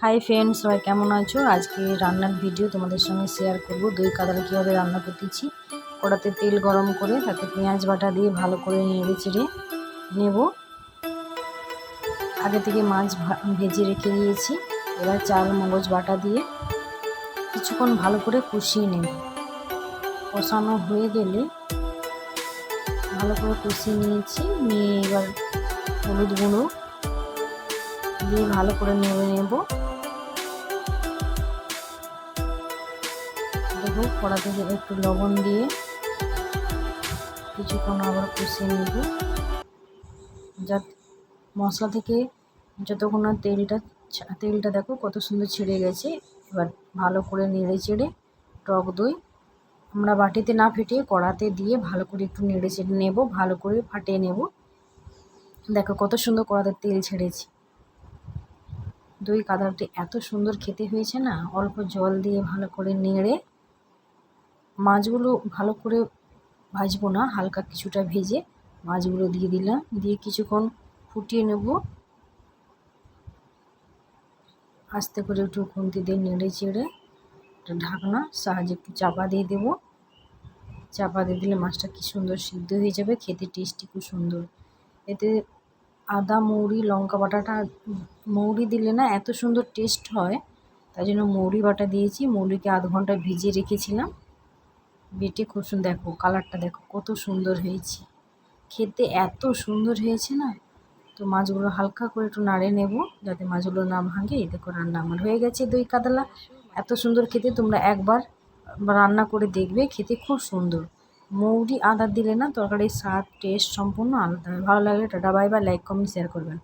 Hi friends, সবাই কেমন আছো? আজকে রান্নার ভিডিও তোমাদের সঙ্গে শেয়ার করব। দই কাতলা কীভাবে রান্না করতেছি। কড়াতে তেল গরম করে তাতে পেঁয়াজ বাটা দিয়ে ভালো করে নেড়ে চেড়ে নেব। আগে থেকে মাছ ভেজে রেখে দিয়েছি। এবার চাল মগজ বাটা দিয়ে কিছুক্ষণ ভালো করে কষিয়ে নেব। কষানো হয়ে গেলে ভালো করে কষিয়ে নিয়ে এবার হলুদ গুঁড়ো দিয়ে ভালো করে নেড়ে নেব। দেখো কড়াতে একটু লবণ দিয়ে কিছুক্ষণ আবার কষিয়ে নেব, যাতে মশলা থেকে যতক্ষণ না তেলটা দেখো কত সুন্দর ছেড়ে গেছে। এবার ভালো করে নেড়ে চেড়ে টক দই আমরা বাটিতে না ফেটিয়ে কড়াতে দিয়ে ভালো করে একটু নেড়ে চেড়ে নেব, ভালো করে ফাটিয়ে নেব। দেখো কত সুন্দর কড়াতে তেল ছেড়েছে। দই কাতলাটি এত সুন্দর খেতে হয়েছে না। অল্প জল দিয়ে ভালো করে নেড়ে মাছগুলো ভালো করে ভাজবো না, হালকা কিছুটা ভেজে মাছগুলো দিয়ে দিলাম, দিয়ে কিছুক্ষণ ফুটিয়ে নেব। আস্তে করে একটু খুন্তি দিয়ে নেড়ে চেড়ে একটা ঢাকনা সাহায্যে একটু চাপা দিয়ে দেবো। চাপা দিয়ে দিলে মাছটা কি সুন্দর সিদ্ধ হয়ে যাবে, খেতে টেস্টি খুব সুন্দর। এতে আদা মৌরি লঙ্কা বাটাটা মৌরি দিলে না এত সুন্দর টেস্ট হয়, তাই জন্য মৌরি বাটা দিয়েছি। মৌরিকে আধ ঘন্টা ভিজিয়ে রেখেছিলাম, বেটে খুব সুন্দর। দেখো কালারটা দেখো কত সুন্দর হয়েছে, খেতে এত সুন্দর হয়েছে না। তো মাছগুলো হালকা করে একটু নাড়ে নেব যাতে মাছগুলো না ভাঙে। দেখো রান্না আমার হয়ে গেছে দই কাতলা। এত সুন্দর খেতে, তোমরা একবার রান্না করে দেখবে, খেতে খুব সুন্দর। মৌরি আদা দিলে না তরকারির স্বাদ টেস্ট সম্পূর্ণ আলাদা হয়। ভালো লাগলে tata bye bye, like comment share করবেন।